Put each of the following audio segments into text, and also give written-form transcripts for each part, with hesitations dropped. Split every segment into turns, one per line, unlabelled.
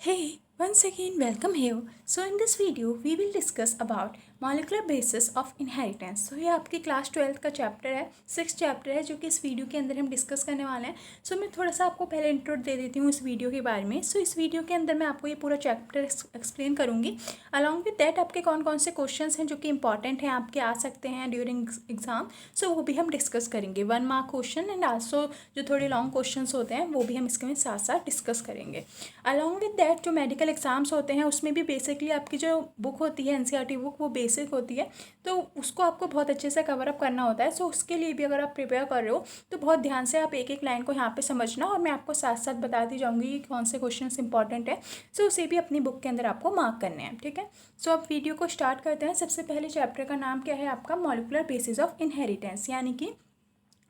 Hey, once again welcome here. So in this video we will discuss about molecular basis of inheritance. So ये आपकी class 12th का chapter है, 6th chapter है जो कि इस वीडियो के अंदर हम डिस्कस करने वाले हैं. सो मैं थोड़ा सा आपको पहले इंट्रो दे देती हूँ इस वीडियो के बारे में. सो इस वीडियो के अंदर मैं आपको ये पूरा चैप्टर एक्सप्लेन करूँगी. अलॉन्ग विद दैट आपके कौन कौन से क्वेश्चंस हैं जो कि इंपॉर्टेंट हैं, आपके आ सकते हैं ड्यूरिंग एग्जाम. सो वो भी हम डिस्कस करेंगे. 1 मार्क क्वेश्चन एंड आल्सो जो थोड़े लॉन्ग क्वेश्चन होते हैं वो भी हम इसके में साथ साथ डिस्कस करेंगे. अलॉन्ग विद दैट जो मेडिकल एग्जाम्स होते हैं उसमें भी बेसिकली आपकी जो बुक होती है एनसीईआरटी बुक वो बेसिक होती है, तो उसको आपको बहुत अच्छे से कवर अप करना होता है. सो उसके लिए भी अगर आप प्रिपेयर कर रहे हो तो बहुत ध्यान से आप एक एक लाइन को यहाँ पे समझना, और मैं आपको साथ साथ बताती जाऊँगी कि कौन से क्वेश्चन इंपॉर्टेंट है. सो उसे भी अपनी बुक के अंदर आपको मार्क करने हैं. ठीक है, सो अब वीडियो को स्टार्ट करते हैं. सबसे पहले चैप्टर का नाम क्या है आपका, मॉलिक्यूलर बेसिस ऑफ इनहेरिटेंस. यानी कि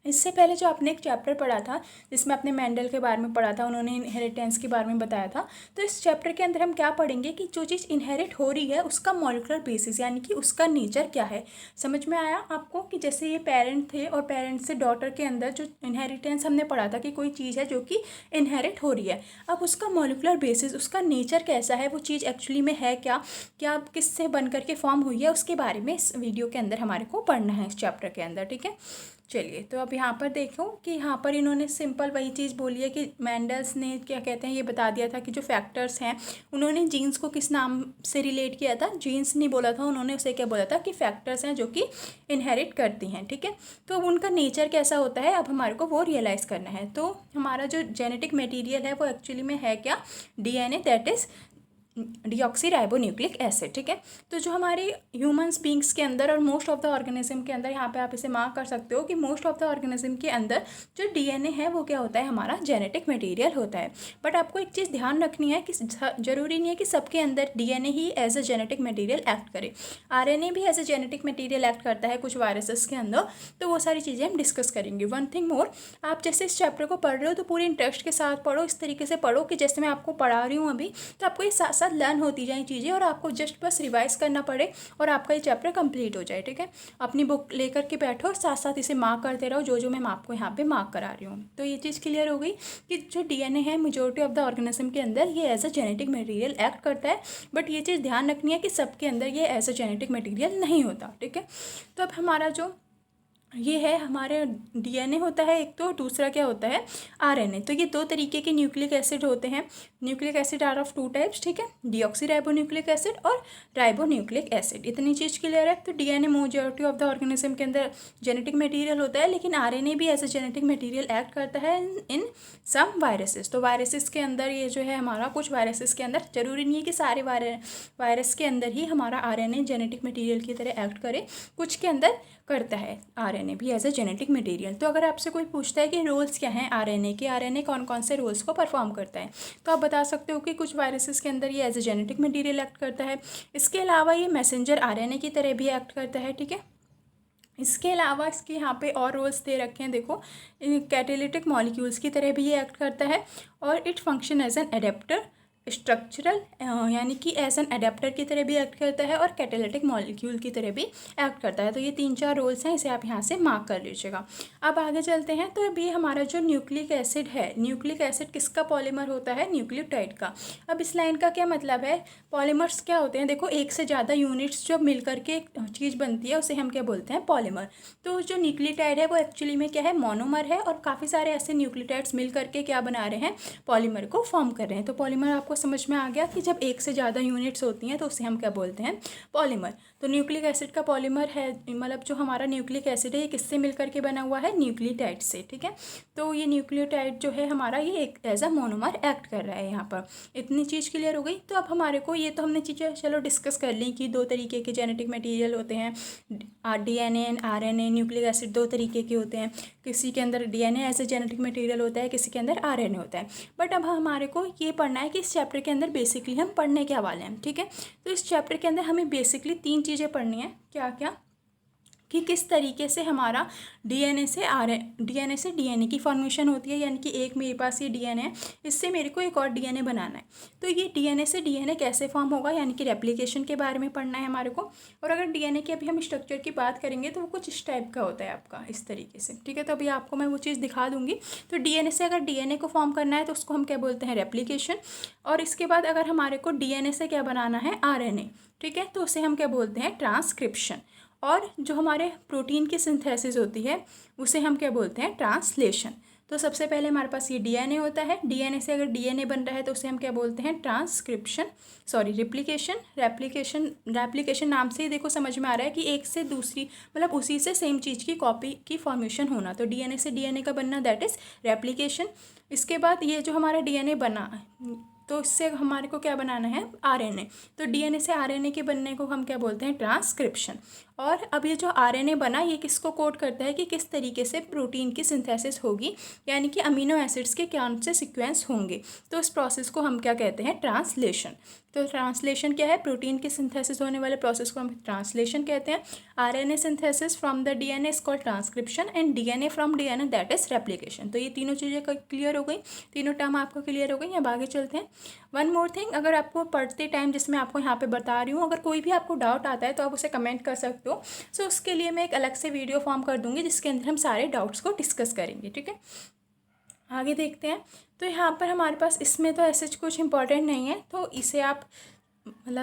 इससे पहले जो आपने एक चैप्टर पढ़ा था जिसमें आपने मेंडल के बारे में पढ़ा था, उन्होंने इनहेरिटेंस के बारे में बताया था. तो इस चैप्टर के अंदर हम क्या पढ़ेंगे कि जो चीज़ इनहेरिट हो रही है उसका मॉलिक्यूलर बेसिस यानी कि उसका नेचर क्या है. समझ में आया आपको कि जैसे ये पेरेंट थे और पेरेंट से डॉटर के अंदर जो इनहेरिटेंस हमने पढ़ा था कि कोई चीज़ है जो कि इनहेरिट हो रही है. अब उसका मॉलिक्यूलर बेसिस, उसका नेचर कैसा है, वो चीज़ एक्चुअली में है क्या, क्या किससे बन करके फॉर्म हुई है, उसके बारे में इस वीडियो के अंदर हमारे को पढ़ना है इस चैप्टर के अंदर. ठीक है, चलिए तो अब यहाँ पर देखो कि यहाँ पर इन्होंने सिंपल वही चीज़ बोली है कि मैंडल्स ने क्या कहते हैं ये बता दिया था कि जो फैक्टर्स हैं उन्होंने जीन्स को किस नाम से रिलेट किया था. जीन्स नहीं बोला था उन्होंने, उसे क्या बोला था कि फैक्टर्स हैं जो कि इनहेरिट करती हैं. ठीक है, तो अब उनका नेचर कैसा होता है अब हमारे को वो रियलाइज़ करना है. तो हमारा जो जेनेटिक मटेरियल है वो एक्चुअली में है क्या, DNA, that is deoxyribonucleic acid. ठीक है, तो जो हमारे ह्यूमंस बींग्स के अंदर और मोस्ट ऑफ द ऑर्गेनिज्म के अंदर, यहाँ पे आप इसे मार्क कर सकते हो कि मोस्ट ऑफ द ऑर्गेनिज्म के अंदर जो डीएनए है वो क्या होता है, हमारा जेनेटिक मटेरियल होता है. बट आपको एक चीज़ ध्यान रखनी है कि ज़रूरी नहीं है कि सबके अंदर डीएनए ही as a genetic material act करे. आरएनए भी as a genetic material act करता है कुछ वायरसेस के अंदर. तो वो सारी चीज़ें हम डिस्कस करेंगे. वन थिंग मोर, आप जैसे इस चैप्टर को पढ़ रहे हो तो पूरी इंटरेस्ट के साथ पढ़ो, इस तरीके से पढ़ो कि जैसे मैं आपको पढ़ा रही हूँ अभी, तो आपको ये साथ साथ लर्न होती जाए चीज़ें और आपको जस्ट बस रिवाइज करना पड़े और आपका ये चैप्टर कंप्लीट हो जाए. ठीक है, अपनी बुक लेकर के बैठो और साथ साथ इसे मार्क करते रहो जो जो मैं आपको यहाँ पे मार्क करा रही हूँ. तो ये चीज़ क्लियर हो गई कि जो डीएनए है मेजॉरिटी ऑफ द ऑर्गेनिज्म के अंदर ये as a genetic material act करता है. बट ये चीज़ ध्यान रखनी है कि सबके अंदर ये एज अ जेनेटिक मटेरियल नहीं होता. ठीक है, तो अब हमारा जो ये है हमारे डीएनए होता है एक, तो दूसरा क्या होता है आरएनए. तो ये दो तरीके के न्यूक्लिक एसिड होते हैं. Nucleic acid are of 2 types. ठीक है, डीऑक्सीराइबोन्यूक्लिक एसिड और राइबोन्यूक्लिक एसिड. इतनी चीज़ क्लियर है. तो DNA majority of the organism के अंदर जेनेटिक मटेरियल होता है, लेकिन आरएनए भी as a genetic material act करता है इन सम वायरसेस. तो वायरसेस के अंदर ये जो है हमारा, कुछ वायरसेस के अंदर, जरूरी नहीं है कि सारे वायरस के अंदर ही हमारा आरएनए जेनेटिक मटेरियल की तरह एक्ट करे, कुछ के अंदर करता है आरएनए भी एज ए जेनेटिक मटेरियल. तो अगर आपसे कोई पूछता है कि रोल्स क्या हैं आरएनए के, आरएनए कौन कौन से रोल्स को परफॉर्म करता है, तो आप बता सकते हो कि कुछ वायरसेस के अंदर ये as a genetic material act करता है. इसके अलावा ये मैसेंजर आरएनए की तरह भी एक्ट करता है. ठीक है, इसके अलावा इसके यहाँ पे और रोल्स दे रखे हैं, देखो कैटेलिटिक मॉलिक्यूल्स की तरह भी ये एक्ट करता है, और it function as an adapter, structural यानी कि एज एन एडेप्टर की तरह भी एक्ट करता है, और कैटेलिटिक मॉलिक्यूल की तरह भी एक्ट करता है. तो ये 3-4 रोल्स हैं, इसे आप यहाँ से मार्क कर लीजिएगा. अब आगे चलते हैं. तो अभी हमारा जो न्यूक्लिक एसिड है, न्यूक्लिक एसिड किसका पॉलीमर होता है, न्यूक्लियोटाइड का. अब इस लाइन का क्या मतलब है, पॉलीमर्स क्या होते हैं, देखो एक से ज़्यादा यूनिट्स जो मिल करके एक चीज़ बनती है उसे हम क्या बोलते हैं, पॉलीमर. तो जो न्यूक्लियोटाइड है वो एक्चुअली में क्या है, मोनोमर है, और काफ़ी सारे ऐसे न्यूक्लियोटाइड्स मिल करके क्या बना रहे हैं, पॉलीमर को फॉर्म कर रहे हैं. तो पॉलीमर आपको समझ में आ गया कि जब एक से ज़्यादा यूनिट्स होती हैं तो उसे हम क्या बोलते हैं, पॉलीमर. तो न्यूक्लिक एसिड का पॉलीमर है, मतलब जो हमारा न्यूक्लिक एसिड है ये किससे मिल करके बना हुआ है, न्यूक्लियोटाइड से. ठीक है, तो ये न्यूक्लियोटाइड जो है हमारा ये एक एज अ मोनोमर एक्ट कर रहा है यहाँ पर. इतनी चीज़ क्लियर हो गई. तो अब हमारे को ये तो हमने चीज़ें चलो डिस्कस कर ली कि दो तरीके के जेनेटिक मटेरियल होते हैं, DNA and RNA. Nucleic acid दो तरीके के होते हैं, किसी के अंदर DNA as a genetic material होता है, किसी के अंदर आरएनए होता है. बट अब हमारे को ये पढ़ना है कि इस चैप्टर के अंदर बेसिकली हम पढ़ने क्या वाले हैं. ठीक है, तो इस चैप्टर के अंदर हमें बेसिकली 3 चीज़ें पढ़नी है. क्या क्या, कि किस तरीके से हमारा डीएनए से डीएनए की फॉर्मेशन होती है, यानी कि एक मेरे पास ये डीएनए है, इससे मेरे को एक और डीएनए बनाना है। तो ये डीएनए से डीएनए कैसे फॉर्म होगा, यानी कि रेप्लिकेशन के बारे में पढ़ना है हमारे को। और अगर डीएनए की अभी हम स्ट्रक्चर की बात करेंगे तो वो कुछ इस टाइप का होता है आपका, इस तरीके से, ठीक है। तो अभी आपको मैं वो चीज़ दिखा दूंगी। तो डीएनए से अगर डीएनए को फॉर्म करना है तो उसको हम क्या बोलते हैं, रेप्लिकेशन। और इसके बाद अगर हमारे को डीएनए से क्या बनाना है, आरएनए, ठीक है, तो उसे हम क्या बोलते हैं, ट्रांसक्रिप्शन। और जो हमारे प्रोटीन की सिंथेसिस होती है उसे हम क्या बोलते हैं, ट्रांसलेशन। तो सबसे पहले हमारे पास ये डीएनए होता है, डीएनए से अगर डीएनए बन रहा है तो उसे हम क्या बोलते हैं, रेप्लिकेशन नाम से ही देखो समझ में आ रहा है कि एक से दूसरी, मतलब उसी से सेम चीज़ की कॉपी की फॉर्मेशन होना। तो डीएनए से डीएनए का बनना, दैट इज़ रेप्लिकेशन। इसके बाद ये जो हमारा डीएनए बना तो इससे हमारे को क्या बनाना है, आरएनए। तो डीएनए से आरएनए के बनने को हम क्या बोलते हैं, ट्रांसक्रिप्शन। और अब ये जो आरएनए बना ये किसको कोड करता है कि किस तरीके से प्रोटीन की सिंथेसिस होगी, यानी कि अमीनो एसिड्स के कौन से सीक्वेंस होंगे। तो इस प्रोसेस को हम क्या कहते हैं, ट्रांसलेशन। तो ट्रांसलेशन क्या है, प्रोटीन की सिंथेसिस होने वाले प्रोसेस को हम ट्रांसलेशन कहते हैं। RNA synthesis from the DNA is called transcription and DNA from DNA that is replication. तो ये तीनों चीज़ें क्लियर हो गई, तीनों टर्म आपको क्लियर हो गई। अब आगे चलते हैं। वन मोर थिंग, अगर आपको पढ़ते टाइम, जिसमें आपको यहाँ पे बता रही हूँ, अगर कोई भी आपको डाउट आता है तो आप उसे कमेंट कर सकते हो। सो उसके लिए मैं एक अलग से वीडियो फॉर्म कर दूँगी जिसके अंदर हम सारे डाउट्स को डिस्कस करेंगे, ठीक है। आगे देखते हैं। तो यहाँ पर हमारे पास इसमें तो ऐसे कुछ इंपॉर्टेंट नहीं है, तो इसे आप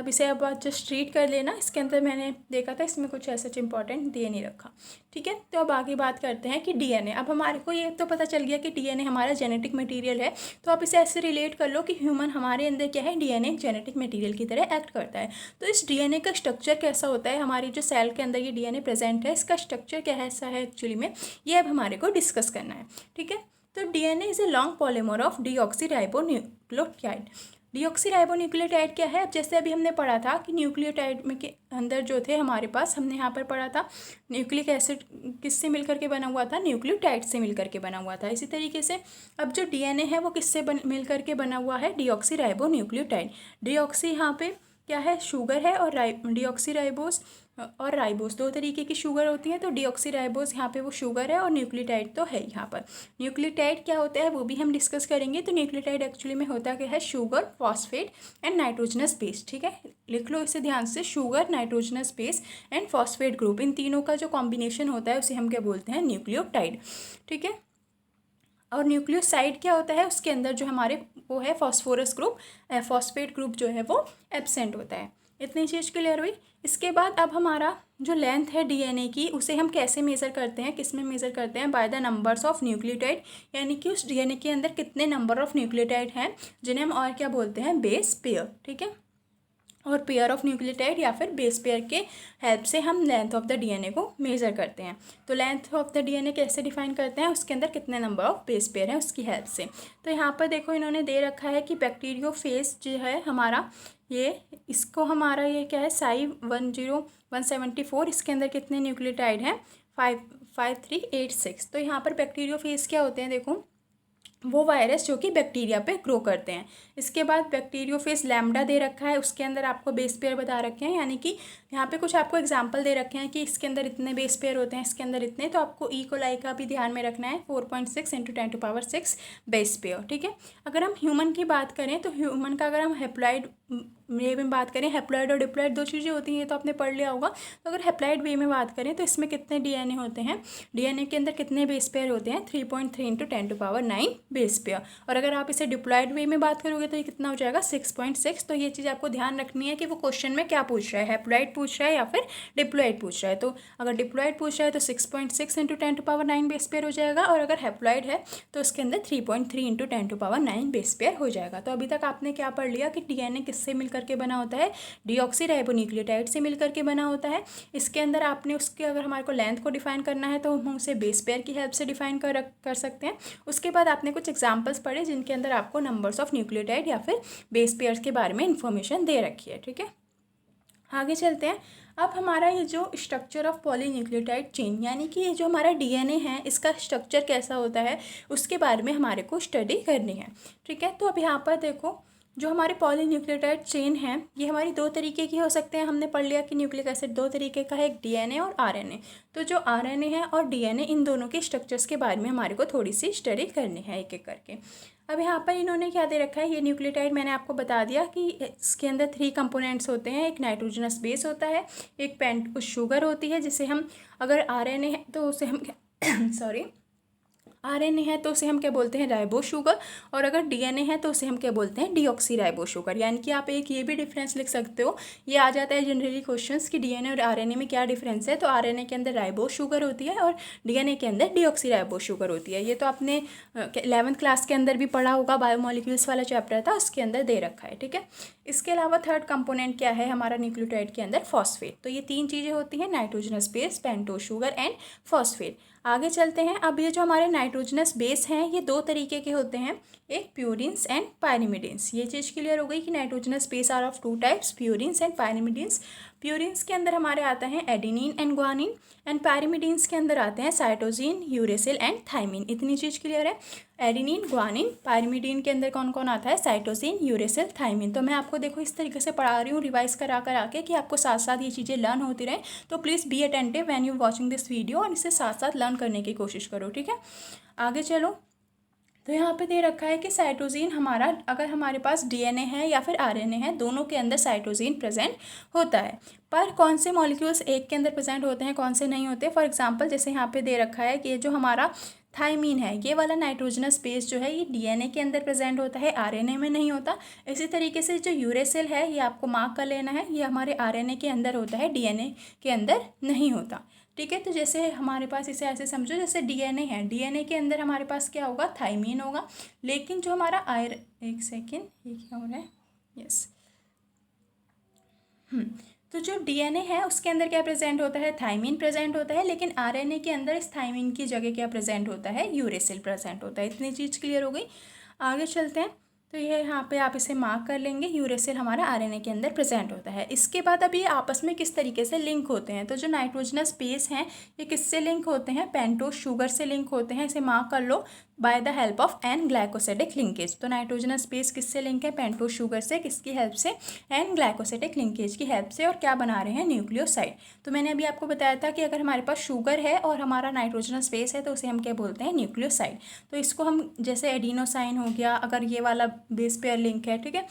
इसे अब जस्ट रीड कर लेना। इसके अंदर मैंने देखा था इसमें कुछ ऐसा इंपॉर्टेंट दे नहीं रखा, ठीक है। तो अब आगे बात करते हैं कि डीएनए। अब हमारे को ये तो पता चल गया कि डीएनए हमारा जेनेटिक मटेरियल है। तो आप इसे ऐसे रिलेट कर लो कि ह्यूमन हमारे अंदर क्या है, डीएनए जेनेटिक मटेरियल की तरह एक्ट करता है। तो इस डीएनए का स्ट्रक्चर कैसा होता है, हमारी जो सेल के अंदर ये डीएनए प्रेजेंट है, इसका स्ट्रक्चर क्या है, ऐसा है एक्चुअली में, ये अब हमारे को डिस्कस करना है, ठीक है। तो DNA is a long polymer of deoxyribonucleotide. Deoxyribonucleotide क्या है, अब जैसे अभी हमने पढ़ा था कि न्यूक्लियोटाइड में के अंदर जो थे हमारे पास, हमने यहाँ पर पढ़ा था न्यूक्लिक एसिड किससे मिलकर के बना हुआ था, न्यूक्लियोटाइड से मिलकर के बना हुआ था। इसी तरीके से अब जो डीएनए है वो किससे मिलकर के बना हुआ है, डीऑक्सीराइबोन्यूक्लियोटाइड। डीऑक्सी यहाँ पे क्या है, शुगर है, और डीऑक्सीराइबोस और राइबोस, दो तरीके की शुगर होती है। तो डीऑक्सीराइबोस यहाँ पे वो शुगर है और न्यूक्लियोटाइड तो है यहाँ पर। न्यूक्लियोटाइड क्या होता है वो भी हम डिस्कस करेंगे। तो न्यूक्लियोटाइड एक्चुअली में होता क्या है, sugar, phosphate and nitrogenous base, ठीक है। लिख लो इसे ध्यान से, sugar, nitrogenous base and phosphate group, इन तीनों का जो कॉम्बिनेशन होता है उसे हम क्या बोलते हैं, न्यूक्लियोटाइड, ठीक है। और न्यूक्लियोसाइड क्या होता है, उसके अंदर जो हमारे वो है फॉस्फोरस ग्रुप, फॉस्फेट ग्रुप जो है वो एब्सेंट होता है। इतनी चीज़ क्लियर हुई। इसके बाद अब हमारा जो लेंथ है डीएनए की, उसे हम कैसे मेज़र करते हैं, किस में मेज़र करते हैं, by the numbers of nucleotide, यानी कि उस डीएनए के अंदर कितने नंबर ऑफ न्यूक्लियोटाइड हैं, जिन्हें हम और क्या बोलते हैं, बेस पेयर, ठीक है। और पेयर ऑफ न्यूक्लियोटाइड या फिर बेस पेयर के हेल्प से हम लेंथ ऑफ द डीएनए को मेज़र करते हैं। तो लेंथ ऑफ द डीएनए कैसे डिफाइन करते हैं, उसके अंदर कितने नंबर ऑफ बेस पेयर हैं उसकी हेल्प से। तो यहाँ पर देखो इन्होंने दे रखा है कि बैक्टीरियोफेज जो है हमारा, ये इसको हमारा ये क्या है, Cy10174, इसके अंदर कितने न्यूक्लियोटाइड हैं, 5386। तो यहाँ पर बैक्टीरियोफेज क्या होते हैं, देखो वो वायरस जो कि बैक्टीरिया पे ग्रो करते हैं। इसके बाद बैक्टीरियोफेज लैम्डा दे रखा है, उसके अंदर आपको बेस पेयर बता रखे हैं, यानी कि यहाँ पे कुछ आपको एग्जांपल दे रखे हैं कि इसके अंदर इतने बेस पेयर होते हैं, इसके अंदर इतने। तो आपको ई कोलाई का भी ध्यान में रखना है, 4.6 × 10⁶ बेस पेयर, ठीक है। अगर हम ह्यूमन की बात करें तो ह्यूमन का अगर हम हेप्लॉइड वे में बात करें, हेप्लॉइड और डिप्लॉइड दो चीज़ें होती हैं, ये तो आपने पढ़ लिया होगा। तो अगर हेप्लॉइड वे में बात करें तो इसमें कितने डीएनए होते हैं, डीएनए के अंदर कितने बेस पेयर होते हैं, 3.3 × 10⁹ बेस पेयर। और अगर आप इसे डिप्लॉइड वे में बात करोगे तो ये कितना हो जाएगा, 6.6। तो ये चीज़ आपको ध्यान रखनी है कि वो क्वेश्चन में क्या पूछ रहा है, हेप्लॉइड पूछ रहा है या फिर डिप्लॉइड पूछ रहा है। तो अगर डिप्लॉइड पूछ रहा है तो 6.6 × 10⁹ बेस पेयर हो जाएगा, और अगर हेप्लॉइड है तो उसके अंदर 3.3 × 10⁹ बेस पेयर हो जाएगा। तो अभी तक आपने क्या पढ़ लिया कि डीएनए किससे मिलकर के बना होता है, डीऑक्सीराइबोन्यूक्लियोटाइड से मिलकर के बना होता है। इसके अंदर आपने उसके अगर हमारे को लेंथ को डिफाइन करना है तो हम उसे बेस पेयर की हेल्प से डिफाइन कर सकते हैं। उसके बाद आपने कुछ एग्जांपल्स पढ़े जिनके अंदर आपको नंबर्स ऑफ न्यूक्लियोटाइड या फिर बेस पेयर्स के बारे में इंफॉर्मेशन दे रखी है, ठीक है। आगे चलते हैं। अब हमारा ये जो स्ट्रक्चर ऑफ पॉलीन्यूक्लियोटाइड चेन, यानी कि ये जो हमारा डीएनए है इसका स्ट्रक्चर कैसा होता है उसके बारे में हमारे को स्टडी करनी है, ठीक है। तो अब यहाँ पर देखो जो हमारे पॉलीन्यूक्लियोटाइड चेन है ये हमारी दो तरीके की हो सकते हैं। हमने पढ़ लिया कि न्यूक्लिक एसिड दो तरीके का है, एक डीएनए और आरएनए। तो जो आरएनए है और डीएनए, इन दोनों के स्ट्रक्चर्स के बारे में हमारे को थोड़ी सी स्टडी करनी है एक एक करके। अब यहाँ पर इन्होंने क्या दे रखा है, ये न्यूक्लियोटाइड मैंने आपको बता दिया कि इसके अंदर 3 कंपोनेंट्स होते हैं। एक नाइट्रोजनस बेस होता है, एक पेंटोस शुगर होती है, जिसे हम, अगर आरएनए है तो उसे हम सॉरी आरएनए है तो उसे हम क्या बोलते हैं, राइबो शुगर, और अगर डीएनए है तो उसे हम क्या बोलते हैं, डीऑक्सी राइबो शुगर। यानी कि आप एक ये भी डिफरेंस लिख सकते हो, ये आ जाता है जनरली क्वेश्चंस कि डीएनए और आरएनए में क्या डिफरेंस है। तो आरएनए के अंदर राइबो शुगर होती है और डीएनए के अंदर डीऑक्सी राइबो शुगर होती है। ये तो आपने 11th क्लास के अंदर भी पढ़ा होगा, बायोमोलिक्यूल्स वाला चैप्टर था, उसके अंदर दे रखा है, ठीक है। इसके अलावा थर्ड कंपोनेंट क्या है हमारा न्यूक्लियोटाइड के अंदर, फॉस्फेट। तो ये 3 चीज़ें होती हैं, nitrogenous base, pentose sugar and phosphate. आगे चलते हैं। अब ये जो हमारे नाइट्रोजनस बेस हैं ये दो तरीके के होते हैं, एक प्यूरिन्स एंड पायरिमिडिन्स। ये चीज़ क्लियर हो गई कि nitrogenous base are of 2 types, purines and pyrimidines. Purines के अंदर हमारे आता है adenine and guanine, and pyrimidines के अंदर आते हैं साइटोसिन, यूरेसिल एंड थाइमिन। इतनी चीज़ क्लियर है। एडेनिन, ग्वानिन, पायरिमिडिन के अंदर कौन कौन आता है, साइटोसिन, यूरेसिल, थाइमिन। तो मैं आपको देखो इस तरीके से पढ़ा रही हूँ रिवाइज करा कर आके कि आपको साथ साथ ये चीज़ें लर्न होती रहें। तो please be attentive when you watching this video, और इसे साथ साथ लर्न करने की कोशिश करो, ठीक है। आगे चलो। तो यहाँ पे दे रखा है कि साइटोसिन हमारा, अगर हमारे पास डीएनए है या फिर आरएनए है, दोनों के अंदर साइटोसिन प्रेजेंट होता है। पर कौन से मॉलिक्यूल्स एक के अंदर प्रेजेंट होते हैं, कौन से नहीं होते। फॉर एग्जांपल जैसे यहाँ पे दे रखा है कि ये जो हमारा थाइमीन है, ये वाला नाइट्रोजनस बेस जो है ये डीएनए के अंदर प्रेजेंट होता है, आरएनए में नहीं होता। इसी तरीके से जो यूरेसिल है ये आपको मार्क कर लेना है, ये हमारे आरएनए के अंदर होता है, डीएनए के अंदर नहीं होता, ठीक है। तो जैसे हमारे पास, इसे ऐसे समझो जैसे डीएनए है, डीएनए के अंदर हमारे पास क्या होगा, थाइमीन होगा। लेकिन जो हमारा एक सेकेंड, ये क्या हो रहा है, यस, तो जो डीएनए है उसके अंदर क्या प्रेजेंट होता है, थाइमीन प्रेजेंट होता है। लेकिन आरएनए के अंदर इस थाइमीन की जगह क्या प्रेजेंट होता है, यूरेसिल प्रेजेंट होता है। इतनी चीज़ क्लियर हो गई। आगे चलते हैं। तो ये यहाँ पे आप इसे मार्क कर लेंगे, यूरेसिल हमारा आरएनए के अंदर प्रेजेंट होता है। इसके बाद अब ये आपस में किस तरीके से लिंक होते हैं। तो जो नाइट्रोजनस बेस हैं ये किससे लिंक होते हैं, पेंटोस शुगर से लिंक होते हैं। इसे मार्क कर लो, by the help of N glycosidic linkage. तो नाइट्रोजनस बेस किससे लिंक है, पेंटोस शुगर से, किसकी हेल्प से, एन ग्लाइकोसिडिक लिंकेज की हेल्प से। और क्या बना रहे हैं, न्यूक्लियोसाइड। तो मैंने अभी आपको बताया था कि अगर हमारे पास शुगर है और हमारा नाइट्रोजनस बेस है तो उसे हम क्या बोलते हैं, न्यूक्लियोसाइड। तो इसको हम जैसे एडिनोसाइन हो गया, अगर ये वाला बेस पेयर लिंक है, ठीक है।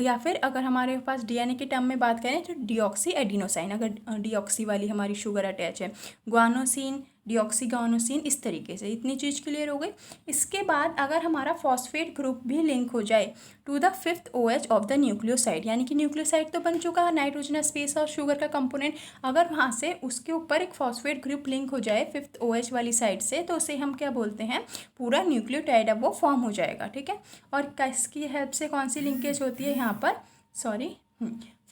या फिर अगर हमारे पास डीएनए की टर्म में बात करें तो डीऑक्सी एडिनोसाइन, अगर डीऑक्सी वाली हमारी शुगर अटैच है, ग्वानोसिन, डीऑक्सीगोनोसिन, इस तरीके से। इतनी चीज़ क्लियर हो गई। इसके बाद अगर हमारा फॉस्फेट ग्रुप भी लिंक हो जाए to the 5th OH of the nucleoside, यानी कि न्यूक्लियोसाइड तो बन चुका है नाइट्रोजनस बेस और शुगर का कंपोनेंट, अगर वहाँ से उसके ऊपर एक फॉस्फेट ग्रुप लिंक हो जाए 5th OH वाली साइड से, तो उसे हम क्या बोलते हैं, पूरा न्यूक्लियोटाइड अब वो फॉर्म हो जाएगा, ठीक है। और किसकी हेल्प से, कौन सी लिंकेज होती है यहाँ पर,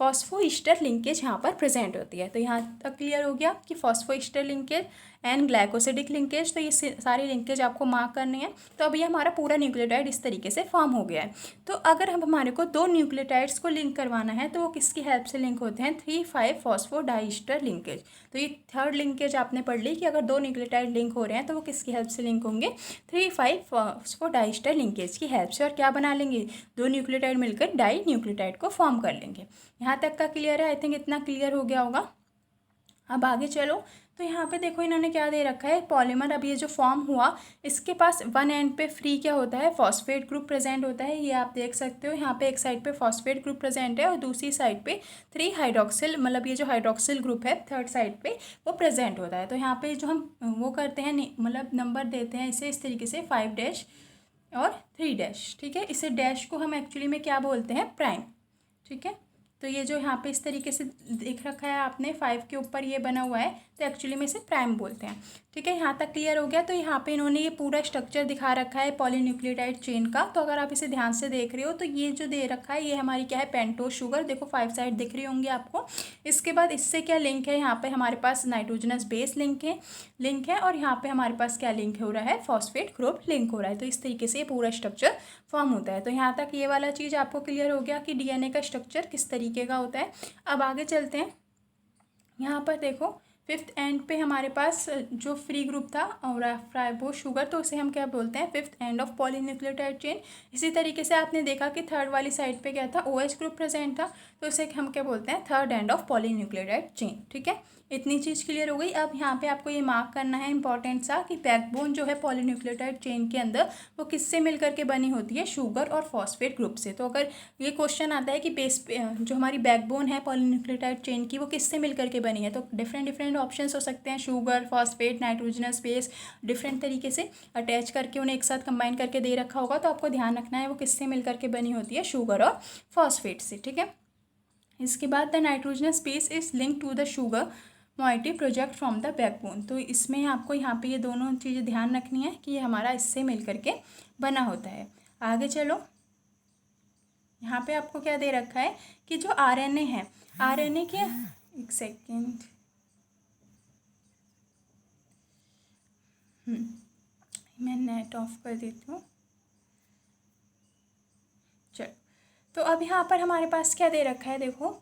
फॉस्फोईस्टर लिंकेज यहाँ पर प्रेजेंट होती है। तो यहाँ तक क्लियर हो गया कि फॉस्फोईस्टर लिंकेज एंड ग्लाइकोसिडिक लिंकेज, तो ये सारी लिंकेज आपको मार्क करनी है। तो अभी हमारा पूरा न्यूक्लियोटाइड इस तरीके से फॉर्म हो गया है। तो अगर हम हमारे को 2 न्यूक्लियोटाइड्स को लिंक करवाना है तो वो किसकी हेल्प से लिंक होते हैं, 3,5 फॉस्फोडाइस्टर लिंकेज। तो ये थर्ड लिंकेज आपने पढ़ ली कि अगर 2 न्यूक्लियोटाइड लिंक हो रहे हैं तो वो किसकी हेल्प से लिंक होंगे, 3,5 फॉस्फोडाइस्टर लिंकेज की हेल्प से। और क्या बना लेंगे, 2 न्यूक्लियोटाइड मिलकर डाई न्यूक्लियोटाइड को फॉर्म कर लेंगे। यहाँ तक का क्लियर है, आई थिंक इतना क्लियर हो गया होगा। अब आगे चलो। तो यहाँ पे देखो इन्होंने क्या दे रखा है, पॉलीमर। अब ये जो फॉर्म हुआ इसके पास वन एंड पे फ्री क्या होता है, फॉस्फेट ग्रुप प्रेजेंट होता है। ये आप देख सकते हो, यहाँ पे एक साइड पे फॉस्फेट ग्रुप प्रेजेंट है और दूसरी साइड पे 3 हाइड्रोक्सिल, मतलब ये जो हाइड्रोक्सिल ग्रुप है थर्ड साइड पे वो प्रेजेंट होता है। तो यहाँ पे जो हम वो करते हैं, मतलब नंबर देते हैं इसे इस तरीके से 5 और 3 ठीक है। इसे डैश को हम एक्चुअली में क्या बोलते हैं, प्राइम, ठीक है। तो ये जो यहाँ पे इस तरीके से देख रखा है आपने, 5 के ऊपर ये बना हुआ है, तो एक्चुअली में इसे प्राइम बोलते हैं, ठीक है। यहाँ तक क्लियर हो गया। तो यहाँ पे इन्होंने ये पूरा स्ट्रक्चर दिखा रखा है पॉलीन्यूक्लियोटाइड चेन का। तो अगर आप इसे ध्यान से देख रहे हो तो ये जो दे रखा है ये हमारी क्या है, पेंटोस शुगर। देखो 5 साइड दिख रही होंगी आपको। इसके बाद इससे क्या लिंक है, यहाँ पे हमारे पास नाइट्रोजनस बेस लिंक है और यहाँ पे हमारे पास क्या लिंक हो रहा है, फॉस्फेट ग्रुप लिंक हो रहा है। तो इस तरीके से ये पूरा स्ट्रक्चर फॉर्म होता है। तो यहाँ तक ये वाला चीज़ आपको क्लियर हो गया कि डीएनए का स्ट्रक्चर किस तरीके का होता है। अब आगे चलते हैं। यहाँ पर देखो फिफ्थ एंड पे हमारे पास जो फ्री ग्रुप था और राइबोस शुगर, तो उसे हम क्या बोलते हैं, fifth end of polynucleotide chain. इसी तरीके से आपने देखा कि थर्ड वाली साइड पे क्या था, OH ग्रुप प्रेजेंट था, तो उसे हम क्या बोलते हैं, third end of polynucleotide chain. ठीक है, इतनी चीज़ क्लियर हो गई। अब यहाँ पे आपको ये मार्क करना है इंपॉर्टेंट सा कि बैकबोन जो है पॉलीन्यूक्लियोटाइड चेन के अंदर वो किससे मिलकर के बनी होती है, शुगर और फॉस्फेट ग्रुप से। तो अगर ये क्वेश्चन आता है कि बेस जो हमारी बैकबोन है पॉलीन्यूक्लियोटाइड चेन की वो किससे मिलकर के बनी है, तो डिफरेंट डिफरेंट ऑप्शंस हो सकते हैं, sugar, phosphate, nitrogenous base, different तरीके से अटैच करके उन्हें एक साथ कंबाइन करके दे रखा होगा। तो आपको ध्यान रखना है वो किससे मिलकर के बनी होती है, शुगर और फॉस्फेट से। ठीक है, इसके बाद the nitrogenous base is link to the sugar moiety project from the backbone. तो इसमें आपको यहाँ पे ये दोनों चीज़ें ध्यान रखनी है कि ये हमारा इससे मिल करके बना होता है। आगे चलो, यहाँ पे आपको क्या दे रखा है कि जो RNA है, RNA के, एक सेकेंड, मैं नेट ऑफ कर देती हूँ। चलो, तो अब यहाँ पर हमारे पास क्या दे रखा है, देखो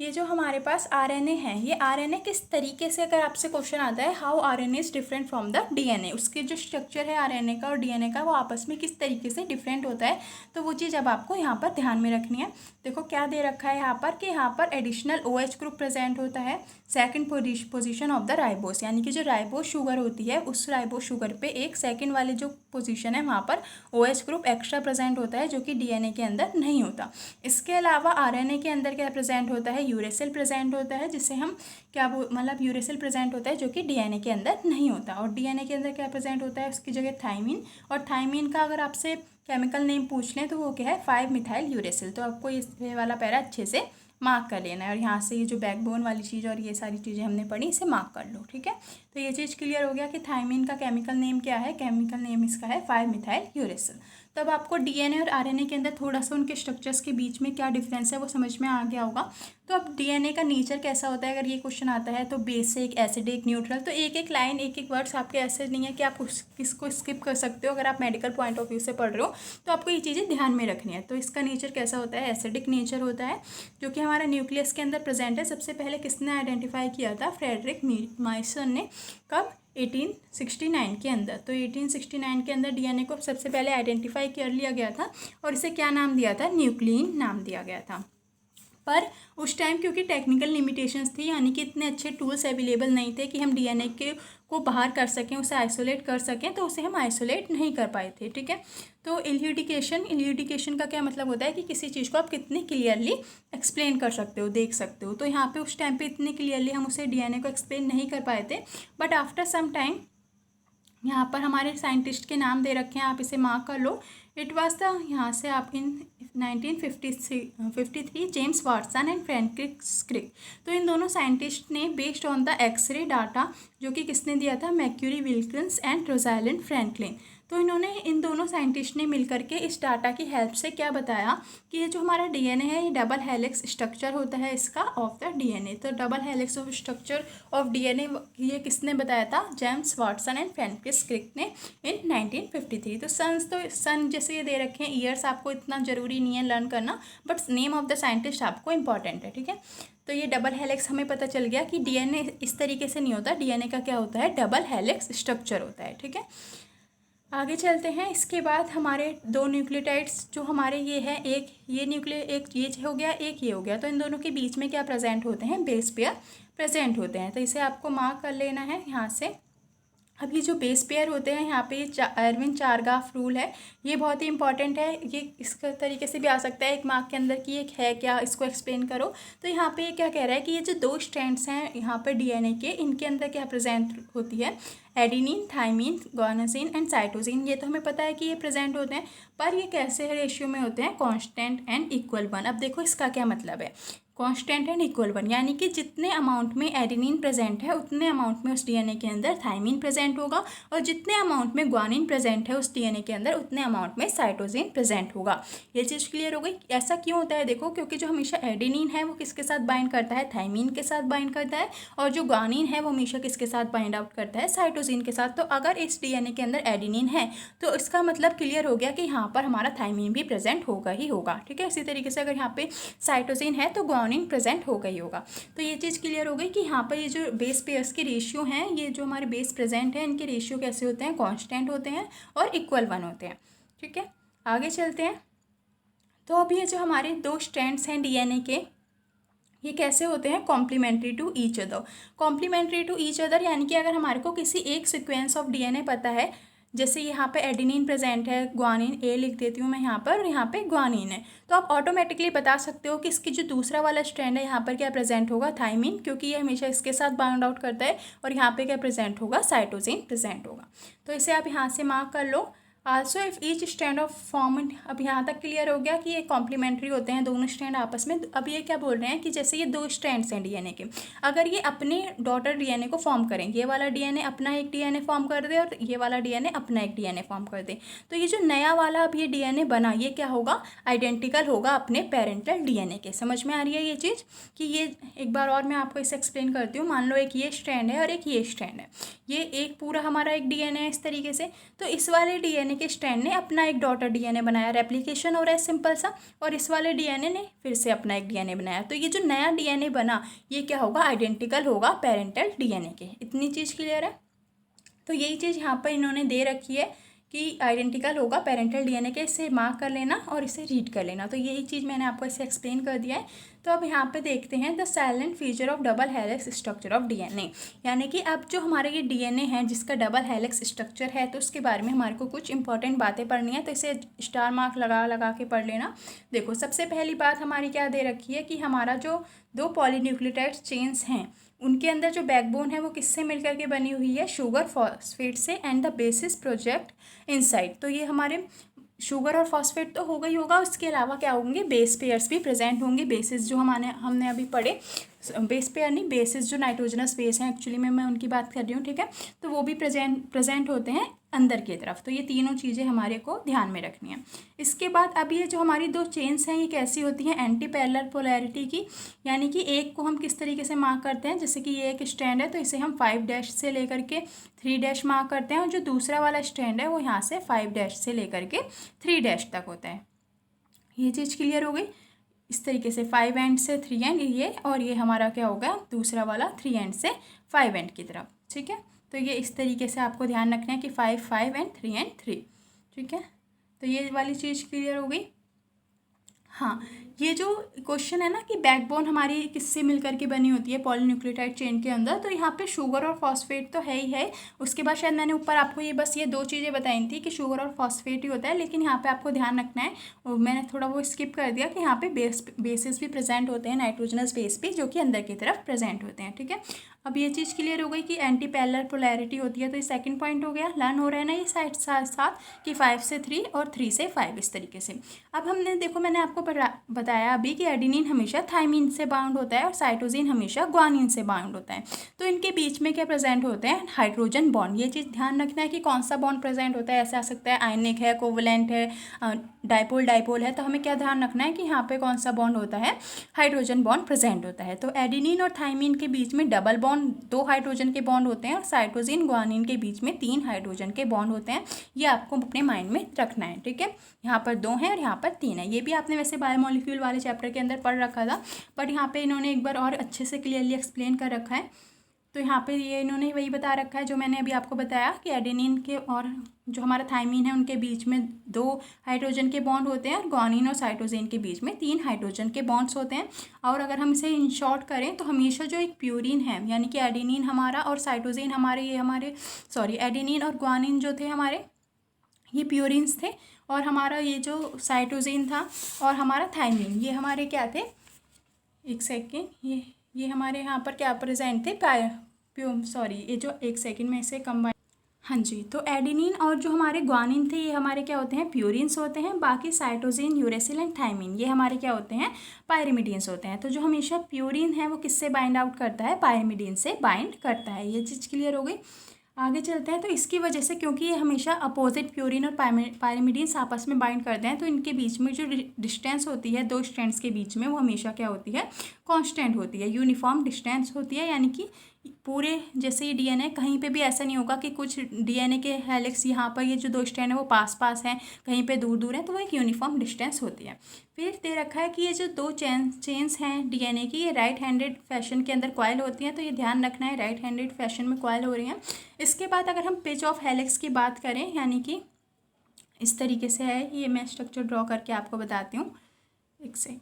ये जो हमारे पास RNA है, ये RNA किस तरीके से, अगर आपसे क्वेश्चन आता है how RNA is different from the DNA, उसके जो स्ट्रक्चर है RNA का और DNA का वो आपस में किस तरीके से डिफरेंट होता है, तो वो चीज़ अब आपको यहाँ पर ध्यान में रखनी है। देखो क्या दे रखा है यहाँ पर कि यहाँ पर एडिशनल OH ग्रुप प्रेजेंट होता है second position of the ribose, यानी कि जो राइबोस शुगर होती है उस राइबोस शुगर पे एक सेकंड वाले जो पोजीशन है वहाँ पर OH ग्रुप एक्स्ट्रा प्रेजेंट होता है, जो कि DNA के अंदर नहीं होता। इसके अलावा RNA के अंदर क्या प्रेजेंट होता है, यूरेसिल प्रेजेंट होता है, जिसे हम क्या मतलब यूरेसिल प्रेजेंट होता है जो कि DNA के अंदर नहीं होता। और DNA के अंदर क्या प्रेजेंट होता है, उसकी जगह थायमीन, और थायमीन का अगर आपसे केमिकल नेम पूछ लें तो वो क्या है, 5-मिथाइल यूरेसिल। तो आपको ये वाला पैरा अच्छे से मार्क कर लेना है, और यहाँ से ये जो बैकबोन वाली चीज़ और ये सारी चीज़ें हमने पढ़ी इसे मार्क कर लो। ठीक है, तो ये चीज़ क्लियर हो गया कि थायमीन का केमिकल नेम क्या है, केमिकल नेम इसका है 5-मिथाइल यूरेसिल। तब आपको DNA और RNA के अंदर थोड़ा सा उनके स्ट्रक्चर्स के बीच में क्या डिफरेंस है वो समझ में आ गया होगा। तो अब DNA का नेचर कैसा होता है, अगर ये क्वेश्चन आता है तो बेसिक, एसिडिक, न्यूट्रल। तो एक एक लाइन, एक एक वर्ड्स आपके ऐसे नहीं है कि आप किसको स्किप कर सकते हो। अगर आप मेडिकल पॉइंट ऑफ व्यू से पढ़ रहे हो तो आपको ये चीज़ें ध्यान में रखनी है। तो इसका नेचर कैसा होता है, एसिडिक नेचर होता है, जो कि हमारा न्यूक्लियस के अंदर प्रेजेंट है। सबसे पहले किसने आइडेंटिफाई किया था, फ्रेडरिक माइसन ने, कब, 1869 के अंदर। तो 1869 के अंदर DNA को सबसे पहले आइडेंटिफाई कर लिया गया था और इसे क्या नाम दिया था, न्यूक्लियन नाम दिया गया था। पर उस टाइम क्योंकि टेक्निकल लिमिटेशंस थी, यानी कि इतने अच्छे टूल्स अवेलेबल नहीं थे कि हम DNA को बाहर कर सकें, उसे आइसोलेट कर सकें, तो उसे हम आइसोलेट नहीं कर पाए थे। ठीक है, तो इल्यूडिकेशन का क्या मतलब होता है कि किसी चीज़ को आप कितनी क्लियरली एक्सप्लेन कर सकते हो, देख सकते हो। तो यहाँ पे उस टाइम पे इतनी क्लियरली हम उसे DNA को एक्सप्लेन नहीं कर पाए थे। बट आफ्टर सम टाइम यहाँ पर हमारे साइंटिस्ट के नाम दे रखे हैं, आप इसे मार्क कर लो। इट वाज द, यहाँ से आप in 1953 James Watson and Francis Crick. तो इन दोनों साइंटिस्ट ने based on the x ray data, जो कि किसने दिया था, मैक्यूरी विल्किंस एंड रोज़ालिंड फ्रैंकलिन। तो इन्होंने, इन दोनों साइंटिस्ट ने मिलकर के इस डाटा की हेल्प से क्या बताया कि ये जो हमारा DNA है ये डबल हेलिक्स स्ट्रक्चर होता है इसका ऑफ द DNA। तो double helix of structure of DNA ये किसने बताया था, जेम्स वाटसन एंड फ्रैंकिस क्रिक ने इन 1953। तो सन जैसे ये दे रखे हैं, ईयर्स आपको इतना ज़रूरी नहीं है लर्न करना, but name of the scientist आपको इंपॉर्टेंट है। ठीक है, तो ये डबल हेलिक्स हमें पता चल गया कि DNA इस तरीके से नहीं होता, DNA का क्या होता है, डबल हेलिक्स स्ट्रक्चर होता है। ठीक है, आगे चलते हैं। इसके बाद हमारे दो न्यूक्लियोटाइड्स जो हमारे ये है, एक ये हो गया, एक ये हो गया। तो इन दोनों के बीच में क्या प्रेजेंट होते हैं, बेस पेयर प्रेजेंट होते हैं। तो इसे आपको मार्क कर लेना है यहाँ से। अब ये जो बेस पेयर होते हैं, यहाँ पे एरविन चारगाफ रूल है, ये बहुत ही इंपॉर्टेंट है। ये इस तरीके से भी आ सकता है एक मार्क के अंदर कि एक है क्या, इसको एक्सप्लेन करो। तो यहाँ पे ये क्या कह रहा है कि ये जो दो स्ट्रैंड्स हैं यहाँ पर DNA के, इनके अंदर क्या प्रेजेंट होती है, adenine, thymine, guanosine and cytosine. ये तो हमें पता है कि ये प्रेजेंट होते हैं, पर ये कैसे रेशियो में होते हैं, कांस्टेंट एंड इक्वल वन। अब देखो इसका क्या मतलब है, कांस्टेंट एंड इक्वल वन, यानी कि जितने अमाउंट में एडेनिन प्रेजेंट है उतने अमाउंट में उस DNA के अंदर थाइमिन प्रेजेंट होगा, और जितने अमाउंट में ग्वानिन प्रेजेंट है उस DNA के अंदर उतने अमाउंट में साइटोसिन प्रेजेंट होगा। ये चीज़ क्लियर हो गई। ऐसा क्यों होता है, देखो क्योंकि जो हमेशा एडेनिन है वो किसके साथ बाइंड करता है, थाइमिन के साथ बाइंड करता है, और जो ग्वानिन है वो हमेशा किसके साथ बाइंड आउट करता है, साइटोसिन साइटोसिन के साथ। तो अगर इस डीएनए के अंदर एडेनिन है तो इसका मतलब क्लियर हो गया कि यहाँ पर हमारा थाइमिन भी प्रेजेंट होगा ही होगा, ठीक है। इसी तरीके से अगर यहाँ पे साइटोसिन है तो ग्वानिन प्रेजेंट होगा ही होगा। तो ये चीज़ क्लियर हो गई कि यहाँ पर ये जो बेस पेयर्स के रेशियो हैं, ये जो हमारे बेस प्रेजेंट हैं, इनके रेशियो कैसे होते हैं, कॉन्स्टेंट होते हैं और इक्वल 1 होते हैं, ठीक है। आगे चलते हैं। तो अब ये जो हमारे 2 स्ट्रैंड्स हैं डीएनए के, ये कैसे होते हैं, complementary to each other. Complementary to each other यानी कि अगर हमारे को किसी एक सीक्वेंस ऑफ डीएनए पता है, जैसे यहाँ पे एडेनिन प्रेजेंट है, ग्वानिन ए लिख देती हूँ मैं यहाँ पर, और यहाँ पे ग्वानिन है, तो आप ऑटोमेटिकली बता सकते हो कि इसकी जो दूसरा वाला स्ट्रैंड है यहाँ पर क्या प्रेजेंट होगा, थाइमिन, क्योंकि ये हमेशा इसके साथ बाउंड आउट करता है, और यहाँ पे क्या प्रेजेंट होगा, साइटोसिन प्रेजेंट होगा। तो इसे आप यहाँ से मार्क कर लो। Also if each strand of form, अब यहाँ तक क्लियर हो गया कि ये कॉम्प्लीमेंट्री होते हैं दोनों स्ट्रैंड आपस में। अब ये क्या बोल रहे हैं कि जैसे ये 2 स्ट्रैंड्स हैं डीएनए के, अगर ये अपने डॉटर डीएनए को फॉर्म करें, ये वाला डीएनए अपना एक डीएनए फॉर्म कर दे और ये वाला डीएनए अपना एक डीएनए फॉर्म कर दे, तो ये जो नया वाला अब ये डीएनए बना, ये क्या होगा, आइडेंटिकल होगा अपने पेरेंटल डीएनए के। समझ में आ रही है ये चीज़ कि ये, एक बार और मैं आपको इसे एक्सप्लेन करती हूँ। मान लो एक ये स्ट्रैंड है और एक ये स्ट्रैंड है, ये एक पूरा हमारा एक डीएनए है इस तरीके से, तो इस वाले डीएनए के स्ट्रैंड ने अपना एक डॉटर डीएनए बनाया, रेप्लिकेशन हो रहा है सिंपल सा, और इस वाले डीएनए ने फिर से अपना एक डीएनए बनाया, तो ये जो नया डीएनए बना ये क्या होगा, आइडेंटिकल होगा पेरेंटल डीएनए के। इतनी चीज़ क्लियर है। तो यही चीज़ यहाँ पर इन्होंने दे रखी है कि आइडेंटिकल होगा पेरेंटल डीएनए के, इसे मार्क कर लेना और इसे रीड कर लेना। तो यही चीज़ मैंने आपको इसे एक्सप्लेन कर दिया है। तो अब यहाँ पे देखते हैं the silent feature of double helix structure of DNA, यानी कि अब जो हमारे ये डीएनए है जिसका डबल हेलिक्स स्ट्रक्चर है, तो उसके बारे में हमारे को कुछ इंपॉर्टेंट बातें पढ़नी है, तो इसे स्टार मार्क लगा लगा के पढ़ लेना। देखो, सबसे पहली बात हमारी क्या दे रखी है कि हमारा जो 2 पॉलीन्यूक्लियोटाइड चेन्स हैं उनके अंदर जो बैकबोन है वो किससे मिलकर के बनी हुई है, शुगर फॉस्फेट से, and the basis project inside. तो ये हमारे शुगर और फॉस्फेट तो होगा ही होगा, उसके अलावा क्या होंगे, बेस पेयर्स भी प्रेजेंट होंगे। बेसिस जो हमने अभी पढ़े, बेस पेयर नहीं, बेसिस जो नाइट्रोजनस बेस हैं एक्चुअली मैं उनकी बात कर रही हूँ, ठीक है। तो वो भी प्रेजेंट होते हैं अंदर की तरफ। तो ये तीनों चीज़ें हमारे को ध्यान में रखनी है। इसके बाद अब ये जो हमारी 2 चेन्स हैं ये कैसी होती हैं, एंटी पैरेलल पोलैरिटी की, यानी कि एक को हम किस तरीके से मार्क करते हैं, जैसे कि ये एक स्ट्रैंड है तो इसे हम 5 डैश से लेकर के 3 डैश मार्क करते हैं, और जो दूसरा वाला स्ट्रैंड है वो यहाँ से 5 डैश से लेकर के 3 डैश तक होता है। ये चीज़ क्लियर हो गई। इस तरीके से 5 एंड से 3 एंड ये, और ये हमारा क्या होगा, दूसरा वाला 3 एंड से 5 एंड की तरफ, ठीक है। तो ये इस तरीके से आपको ध्यान रखना है कि 5 5 एंड 3 एंड 3, ठीक है। तो ये वाली चीज़ क्लियर हो गई। हाँ, ये जो क्वेश्चन है ना कि बैकबोन हमारी किससे मिलकर के बनी होती है पॉलीन्यूक्लियोटाइड चेन के अंदर, तो यहाँ पे शुगर और फॉस्फेट तो है ही है। उसके बाद शायद मैंने ऊपर आपको ये बस ये 2 चीज़ें बताई थी कि शुगर और फॉस्फेट ही होता है, लेकिन यहाँ पे आपको ध्यान रखना है, और मैंने थोड़ा वो स्किप कर दिया कि यहाँ पे बेसिस भी प्रेजेंट होते हैं, नाइट्रोजनस बेस भी, जो कि अंदर की तरफ प्रेजेंट होते हैं, ठीक है। अब ये चीज़ क्लियर हो गई कि एंटी पैरेलल पोलैरिटी होती है। तो ये सेकंड पॉइंट हो गया। लर्न हो रहा है ना ये साथ साथ कि 5 से 3 और 3 से 5 इस तरीके से। अब हमने देखो, मैंने आपको बताया अभी कि एडेनिन हमेशा थाइमिन से बाउंड होता है और साइटोसिन हमेशा ग्वानिन से बाउंड होता है। तो इनके बीच में क्या प्रेजेंट होते हैं, हाइड्रोजन बॉन्ड। ये चीज़ ध्यान रखना है कि कौन सा बॉन्ड प्रेजेंट होता है। ऐसे आ सकता है आयनिक है, कोवलेंट है, डाइपोल है। तो हमें क्या ध्यान रखना है कि यहाँ पे कौन सा बॉन्ड होता है, हाइड्रोजन बॉन्ड प्रेजेंट होता है। तो एडेनिन और थाइमिन के बीच में डबल बॉन्ड 2 हाइड्रोजन के बॉन्ड होते हैं, और साइटोसिन ग्वानिन के बीच में 3 हाइड्रोजन के बॉन्ड होते हैं। ये आपको अपने माइंड में रखना है, ठीक है। यहाँ पर 2 हैं और यहाँ पर 3 है। ये भी आपने वैसे बायोमोलिक्यूल वाले चैप्टर के अंदर पढ़ रखा था, बट यहाँ पे इन्होंने एक बार और अच्छे से क्लियरली एक्सप्लेन कर रखा है। तो यहाँ पे ये इन्होंने वही बता रखा है जो मैंने अभी आपको बताया कि एडेनिन के और जो हमारा थाइमिन है उनके बीच में 2 हाइड्रोजन के बॉन्ड होते हैं, और ग्वानिन और साइटोसिन के बीच में 3 हाइड्रोजन के बॉन्ड्स होते हैं। और अगर हम इसे इन शॉर्ट करें तो हमेशा जो एक प्यूरिन है, यानी कि एडेनिन हमारा और साइटोसिन हमारे, एडेनिन और ग्वानिन जो थे हमारे, ये प्यूरिन्स थे, और हमारा ये जो साइटोसिन था और हमारा थाइमिन, ये हमारे क्या थे, एक सेकेंड, ये हमारे यहाँ पर क्या प्रेजेंट थे, ये जो एक सेकेंड में इसे कंबाइन, हाँ जी। तो एडेनिन और जो हमारे ग्वानिन थे ये हमारे क्या होते हैं, प्यूरिन्स होते हैं। बाकी साइटोसिन, यूरेसिल एंड थाइमिन ये हमारे क्या होते हैं, पायरिमिडीन्स होते हैं। तो जो हमेशा प्यूरिन है वो किससे बाइंड आउट करता है, पायरिमिडीन से बाइंड करता है। ये चीज़ क्लियर हो गई। आगे चलते हैं। तो इसकी वजह से, क्योंकि ये हमेशा अपोजिट प्यूरिन और पायरिमिडीन्स आपस में बाइंड करते हैं, तो इनके बीच में जो डिस्टेंस होती है 2 स्ट्रैंड्स के बीच में, वो हमेशा क्या होती है, कांस्टेंट होती है, यूनिफॉर्म डिस्टेंस होती है। यानी कि पूरे जैसे ये डीएनए कहीं पे भी ऐसा नहीं होगा कि कुछ डीएनए के हेलिक्स यहाँ पर ये जो दो स्ट्रैंड है वो पास पास हैं, कहीं पे दूर दूर हैं, तो वो एक यूनिफॉर्म डिस्टेंस होती है। फिर दे रखा है कि ये जो दो चेन्स हैं डीएनए की, ये राइट हैंडेड फैशन के अंदर कॉइल होती हैं, तो ये ध्यान रखना है राइट हैंडेड फैशन में कॉइल हो रही हैं। इसके बाद अगर हम पिच ऑफ हेलिक्स की बात करें, यानी कि इस तरीके से है, ये मैं स्ट्रक्चर ड्रॉ करके आपको बताती हूँ, एक सेकेंड।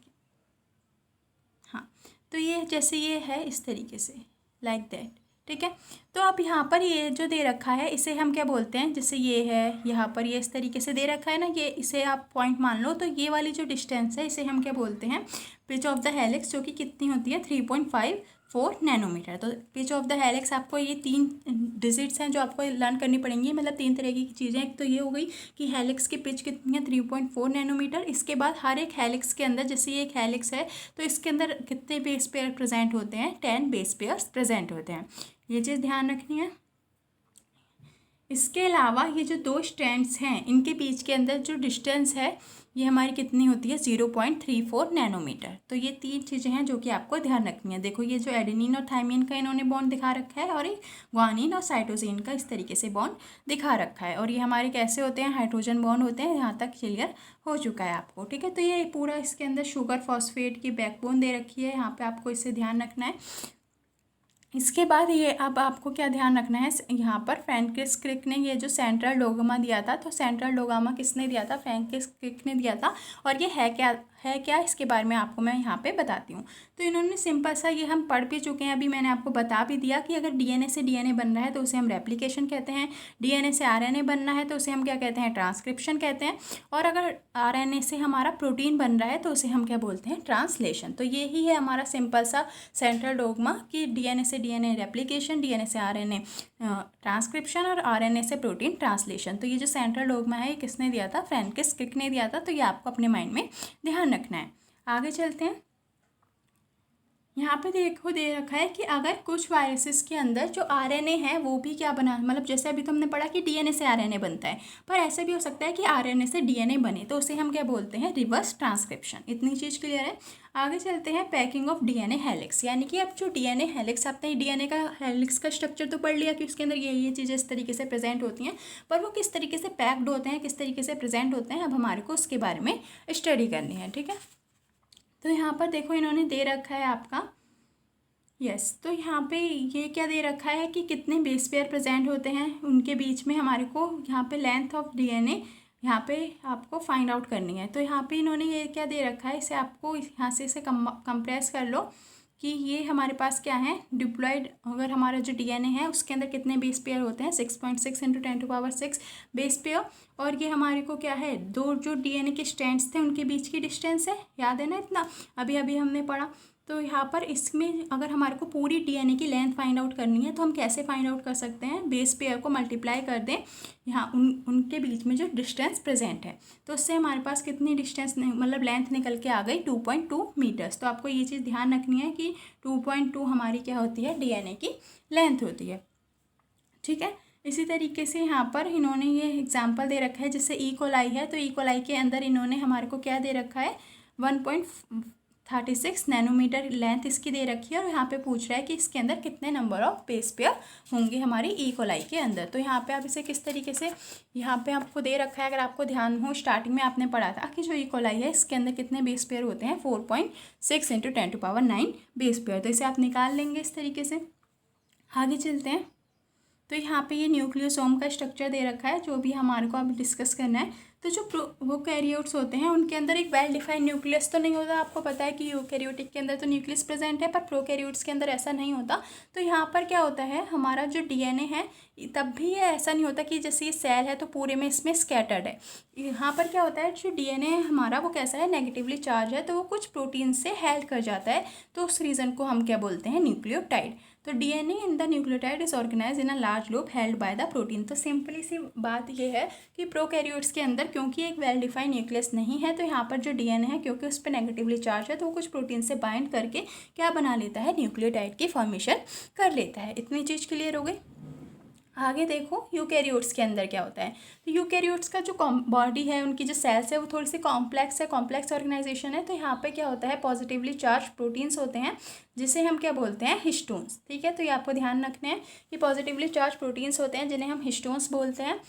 हाँ, तो ये जैसे ये है इस तरीके से, लाइक दैट, ठीक है। तो अब यहाँ पर ये जो दे रखा है इसे हम क्या बोलते हैं, जैसे ये है यहाँ पर ये इस तरीके से दे रखा है ना, ये इसे आप पॉइंट मान लो, तो ये वाली जो डिस्टेंस है इसे हम क्या बोलते हैं, पिच ऑफ द हेलिक्स, जो कि कितनी होती है 3.54 नैनोमीटर। तो पिच ऑफ द हेलिक्स आपको ये 3 डिजिट्स हैं जो आपको लर्न करनी पड़ेंगी, मतलब 3 तरह की चीज़ें। एक तो ये हो गई कि हेलिक्स की पिच कितनी है 3.4 नैनोमीटर। इसके बाद हर एक हेलिक्स के अंदर, जैसे ये एक हेलिक्स है तो इसके अंदर कितने बेस पेयर प्रेजेंट होते हैं, 10 बेस पेयर्स प्रेजेंट होते हैं, ये चीज़ ध्यान रखनी है। इसके अलावा ये जो दो स्ट्रैंड्स हैं इनके बीच के अंदर जो डिस्टेंस है ये हमारी कितनी होती है 0.34 नैनोमीटर। तो ये 3 चीज़ें हैं जो कि आपको ध्यान रखनी है। देखो ये जो एडेनिन और थाइमिन का इन्होंने बॉन्ड दिखा रखा है, और एक ग्वानिन और साइटोसिन का इस तरीके से बॉन्ड दिखा रखा है, और ये हमारे कैसे होते हैं, हाइड्रोजन बॉन्ड होते हैं। यहाँ तक क्लियर हो चुका है आपको, ठीक है। तो ये पूरा इसके अंदर शुगर फॉस्फेट की बैकबोन दे रखी है, यहाँ पर आपको इससे ध्यान रखना है। इसके बाद ये अब आपको क्या ध्यान रखना है, यहाँ पर फ्रैंकिस क्रिक ने ये जो सेंट्रल डोगामा दिया था, तो सेंट्रल डोगामा किसने दिया था, फ्रैंकिस क्रिक ने दिया था। और ये है क्या इसके बारे में आपको मैं यहाँ पे बताती हूँ। तो इन्होंने सिंपल सा, ये हम पढ़ भी चुके हैं, अभी मैंने आपको बता भी दिया कि अगर डीएनए से डीएनए बन रहा है तो उसे हम रेप्लिकेशन कहते हैं, डीएनए से आरएनए बनना है तो उसे हम क्या कहते हैं, ट्रांसक्रिप्शन कहते हैं, और अगर आरएनए से हमारा प्रोटीन बन रहा है तो उसे हम क्या बोलते हैं, ट्रांसलेशन। तो यही है हमारा सिंपल सा सेंट्रल डोगमा कि डीएनए से डीएनए रेप्लिकेशन, डीएनए से आरएनए ट्रांसक्रिप्शन, और आरएनए से प्रोटीन ट्रांसलेशन। तो ये जो सेंट्रल डोगमा है ये किसने दिया था, फ्रैंकिस क्रिक ने दिया था। तो ये आपको अपने माइंड में ध्यान रखना है। आगे चलते हैं। यहाँ पे देखो दे रखा है कि अगर कुछ वायरसेस के अंदर जो आरएनए है वो भी क्या बना, मतलब जैसे अभी तो हमने पढ़ा कि डीएनए से आरएनए बनता है, पर ऐसा भी हो सकता है कि आरएनए से डीएनए बने, तो उसे हम क्या बोलते हैं, रिवर्स ट्रांसक्रिप्शन। इतनी चीज़ क्लियर है। आगे चलते हैं, पैकिंग ऑफ डीएनए हेलिक्स, यानी कि अब जो डीएनए हेलिक्स, आपने डीएनए का हेलिक्स का स्ट्रक्चर तो पढ़ लिया कि उसके अंदर ये चीज़ें इस तरीके से प्रेजेंट होती हैं, पर वो किस तरीके से पैक्ड होते हैं, किस तरीके से प्रेजेंट होते हैं, अब हमारे को उसके बारे में स्टडी करनी है, ठीक है। तो यहाँ पर देखो इन्होंने दे रखा है आपका, तो यहाँ पे ये क्या दे रखा है कि कितने बेस पेयर प्रेजेंट होते हैं उनके बीच में, हमारे को यहाँ पे लेंथ ऑफ डीएनए यहाँ पे आपको फाइंड आउट करनी है। तो यहाँ पे इन्होंने ये क्या दे रखा है, इसे आपको यहाँ से इसे कंप्रेस कर लो कि ये हमारे पास क्या है, डिप्लॉयड, अगर हमारा जो डीएनए है उसके अंदर कितने बेस पेयर होते हैं, 6.6 × 10⁻⁶ बेस पेयर। और ये हमारे को क्या है, दो जो डीएनए के स्ट्रैंड्स थे उनके बीच की डिस्टेंस है, याद है ना, इतना अभी अभी हमने पढ़ा। तो यहाँ पर इसमें अगर हमारे को पूरी डीएनए की लेंथ फाइंड आउट करनी है तो हम कैसे फाइंड आउट कर सकते हैं, बेस पेयर को मल्टीप्लाई कर दें यहाँ उनके बीच में जो डिस्टेंस प्रेजेंट है, तो उससे हमारे पास कितनी डिस्टेंस मतलब लेंथ निकल के आ गई 2.2 मीटर्स। तो आपको ये चीज़ ध्यान रखनी है कि 2.2 हमारी क्या होती है, डीएनए की लेंथ होती है, ठीक है। इसी तरीके से यहाँ पर इन्होंने ये एग्जाम्पल दे रखा है, जैसे ई कोलाई है, तो ई कोलाई के अंदर इन्होंने हमारे को क्या दे रखा है, 1.36 नैनोमीटर लेंथ इसकी दे रखी है, और यहाँ पे पूछ रहा है कि इसके अंदर कितने नंबर ऑफ बेस पेयर होंगे हमारी ई कोलाई के अंदर। तो यहाँ पे आप इसे किस तरीके से, यहाँ पे आपको दे रखा है, अगर आपको ध्यान हो स्टार्टिंग में आपने पढ़ा था कि जो ई कोलाई है इसके अंदर कितने बेस पेयर होते हैं, 4.6 × 10⁻⁹ बेस पेयर। तो इसे आप निकाल लेंगे इस तरीके से। आगे चलते हैं। तो यहाँ पे ये न्यूक्लियोसोम का स्ट्रक्चर दे रखा है जो भी हमारे को अब डिस्कस करना है। तो जो प्रोकैरियोट्स होते हैं उनके अंदर एक वेल डिफाइंड न्यूक्लियस तो नहीं होता, आपको पता है कि यूकैरियोटिक के अंदर तो न्यूक्लियस प्रेजेंट है, पर प्रोकैरियोट्स के अंदर ऐसा नहीं होता। तो यहाँ पर क्या होता है, हमारा जो डीएनए है तब भी ये ऐसा नहीं होता कि जैसे ये सेल है तो पूरे में इसमें स्कैटर्ड है। यहाँ पर क्या होता है, जो डीएनए हमारा वो कैसा है, नेगेटिवली चार्ज है, तो वो कुछ प्रोटीन से हेल्ड कर जाता है, तो उस रीज़न को हम क्या बोलते हैं, न्यूक्लियोटाइड। तो DNA in the nucleotide is organise in a large loop held by the protein. तो सिंपली सी बात ये है कि प्रोकैरियोट्स के अंदर क्योंकि एक वेल डिफाइंड न्यूक्लियस नहीं है, तो यहाँ पर जो डीएनए है क्योंकि उस पर नेगेटिवली चार्ज है, तो वो कुछ प्रोटीन से बाइंड करके क्या बना लेता है, न्यूक्लियोटाइड की फॉर्मेशन कर लेता है। इतनी चीज़ क्लियर हो गई। आगे देखो यूकैरियोट्स के अंदर क्या होता है। तो यूकैरियोट्स का जो बॉडी है, उनकी जो सेल्स है वो थोड़ी सी कॉम्प्लेक्स है, कॉम्प्लेक्स ऑर्गेनाइजेशन है। तो यहाँ पे क्या होता है, पॉजिटिवली चार्ज प्रोटीन्स होते हैं जिसे हम क्या बोलते हैं, हिस्टोन्स। ठीक है, तो ये आपको ध्यान रखना है कि पॉजिटिवली चार्ज प्रोटीन्स होते हैं जिन्हें हम हिस्टोन्स बोलते हैं।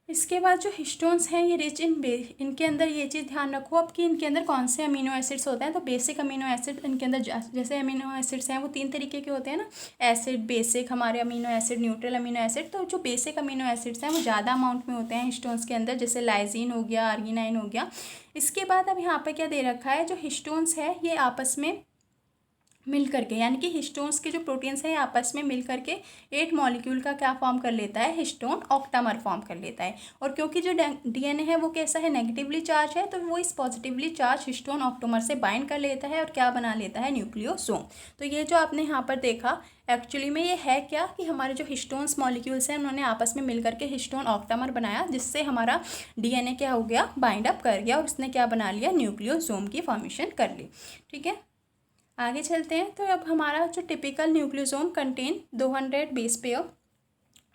इसके बाद जो हिस्टोन्स हैं ये रिच इन इनके अंदर ये चीज़ ध्यान रखो अब कि इनके अंदर कौन से अमीनो एसिड्स होते हैं। तो बेसिक अमीनो एसिड इनके अंदर जैसे अमीनो एसिड्स हैं वो 3 तरीके के होते हैं ना, एसिड, बेसिक, हमारे amino acid, neutral amino acid. तो जो बेसिक अमीनो एसिड्स हैं वो ज़्यादा अमाउंट में होते हैं हिस्टोन्स के अंदर, जैसे लाइजीन हो गया, आर्गिनाइन हो गया। इसके बाद अब यहाँ पर क्या दे रखा है, जो हिस्टोन्स है ये आपस में मिल करके, यानी कि हिस्टोन्स के जो प्रोटीन्स हैं आपस में मिल करके 8 मॉलिक्यूल का क्या फॉर्म कर लेता है, हिस्टोन ऑक्टामर फॉर्म कर लेता है। और क्योंकि जो डीएनए है वो कैसा है, नेगेटिवली चार्ज है, तो वो इस पॉजिटिवली चार्ज हिस्टोन ऑक्टामर से बाइंड कर लेता है और क्या बना लेता है, न्यूक्लियोसोम। तो ये जो आपने यहाँ पर देखा एक्चुअली में ये है क्या कि हमारे जो हिस्टोन्स मॉलिक्यूल्स हैं उन्होंने आपस में मिल करके हिस्टोन ऑक्टामर बनाया, जिससे हमारा डीएनए क्या हो गया, बाइंड अप कर गया और उसने क्या बना लिया, न्यूक्लियोसोम की फॉर्मेशन कर ली। ठीक है, आगे चलते हैं। तो अब हमारा जो typical nucleosome contain 200 base pair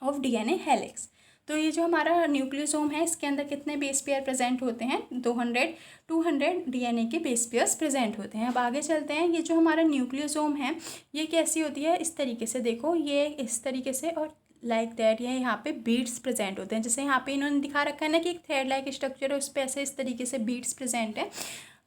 of DNA helix. तो ये जो हमारा न्यूक्लियोसोम है इसके अंदर कितने बेस पेयर प्रेजेंट होते हैं, 200 डीएनए के बेस पेयर्स प्रेजेंट होते हैं। अब आगे चलते हैं। ये जो हमारा न्यूक्लियोसोम है ये कैसी होती है, इस तरीके से देखो, ये इस तरीके से और लाइक दैट, ये यहाँ पे बीड्स प्रेजेंट होते हैं। जैसे यहाँ पे इन्होंने दिखा रखा है ना कि एक थ्रेड लाइक स्ट्रक्चर है, उस पर ऐसे इस तरीके से बीड्स प्रेजेंट है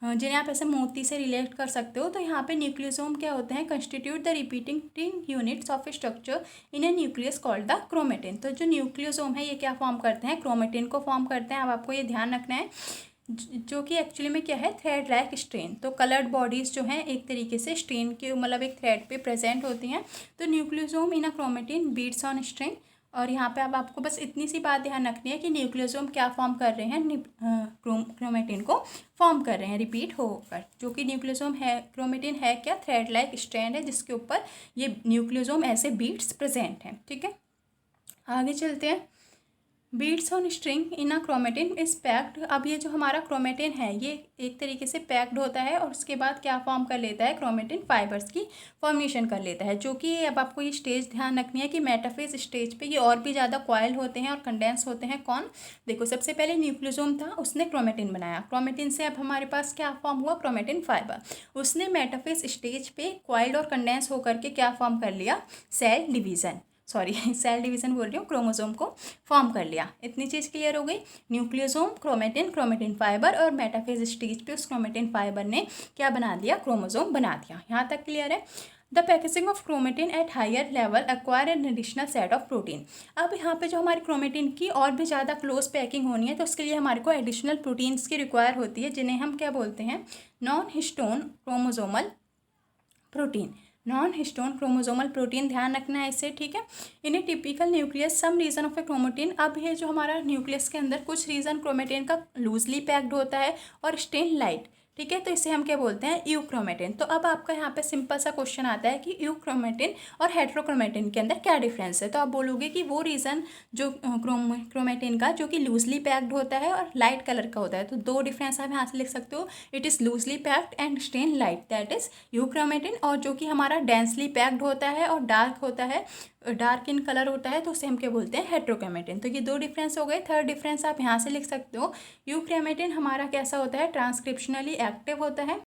जिन्हें आप ऐसे मोती से रिलेट कर सकते हो। तो यहाँ पे न्यूक्लियोसोम क्या होते हैं, constitute the repeating units of A structure in A nucleus called the chromatin. तो जो न्यूक्लियोसोम है ये क्या फॉर्म करते हैं, क्रोमेटिन को फॉर्म करते हैं। अब आपको ये ध्यान रखना है जो कि एक्चुअली में क्या है, थ्रेड लाइक स्ट्रेन। तो कलर्ड बॉडीज़ जो हैं एक तरीके से स्ट्रेन के मतलब एक थ्रेड पे प्रेजेंट होती हैं। तो nucleosome in a chromatin beads on strain. और यहाँ पे अब आपको बस इतनी सी बात ध्यान रखनी है कि न्यूक्लियोसोम क्या फॉर्म कर रहे हैं, क्रोमेटिन को फॉर्म कर रहे हैं रिपीट होकर। जो कि न्यूक्लियोसोम है, क्रोमेटिन है क्या, थ्रेड लाइक स्ट्रैंड है जिसके ऊपर ये न्यूक्लियोसोम ऐसे बीड्स प्रेजेंट हैं। ठीक है, आगे चलते हैं। Beads on string in a chromatin is packed. अब ये जो हमारा क्रोमेटिन है ये एक तरीके से पैक्ड होता है और उसके बाद क्या फॉर्म कर लेता है, क्रोमेटिन फाइबर्स की फॉर्मेशन कर लेता है। जो कि अब आपको ये स्टेज ध्यान रखनी है कि मेटाफेज स्टेज पे ये और भी ज़्यादा कॉइल होते हैं और कंडेंस होते हैं। कौन, देखो सबसे पहले न्यूक्लियोसोम था, उसने क्रोमेटिन बनाया, क्रोमेटिन से अब हमारे पास क्या फॉर्म हुआ, क्रोमेटिन फाइबर। उसने मेटाफेज स्टेज पे कॉइल्ड और कंडेंस होकर के क्या फॉर्म कर लिया, cell division, sorry cell division बोल रही हूँ, क्रोमोसोम को फॉर्म कर लिया। इतनी चीज़ क्लियर हो गई। न्यूक्लियोसोम, क्रोमेटिन, क्रोमेटिन फाइबर और मेटाफेज स्टेज पे उस क्रोमेटिन फाइबर ने क्या बना दिया, क्रोमोसोम बना दिया। यहाँ तक क्लियर है। The packaging of chromatin at higher level acquire an additional set of protein. अब यहाँ पे जो हमारी क्रोमेटिन की और भी ज़्यादा क्लोज पैकिंग होनी है तो उसके लिए हमारे को एडिशनल प्रोटीन्स की रिक्वायर होती है जिन्हें हम क्या बोलते हैं, non histone chromosomal protein. Non histone chromosomal protein ध्यान रखना है इससे। ठीक है, in a typical nucleus some region of a chromatin. अब ये जो हमारा न्यूक्लियस के अंदर कुछ रीजन क्रोमेटिन का लूजली पैक्ड होता है और स्टेन लाइट। ठीक है, तो इसे हम क्या बोलते हैं, यूक्रोमेटिन। तो अब आपका यहाँ पे सिंपल सा क्वेश्चन आता है कि यूक्रोमेटिन और हेट्रोक्रोमेटिन के अंदर क्या डिफरेंस है। तो आप बोलोगे कि वो रीज़न जो क्रोमेटिन का जो कि लूजली पैक्ड होता है और लाइट कलर का होता है। तो दो डिफरेंस आप यहाँ से लिख सकते हो, it is loosely packed and stain light, that is euchromatin. और जो कि हमारा डेंसली पैक्ड होता है और डार्क होता है, डार्क इन कलर होता है, तो उसे हम क्या बोलते हैं, हेट्रोक्रोमेटिन। तो ये दो डिफरेंस हो गए। थर्ड डिफरेंस आप यहाँ से लिख सकते हो, यूक्रोमेटिन हमारा कैसा होता है, ट्रांसक्रिप्शनली एक्टिव होता है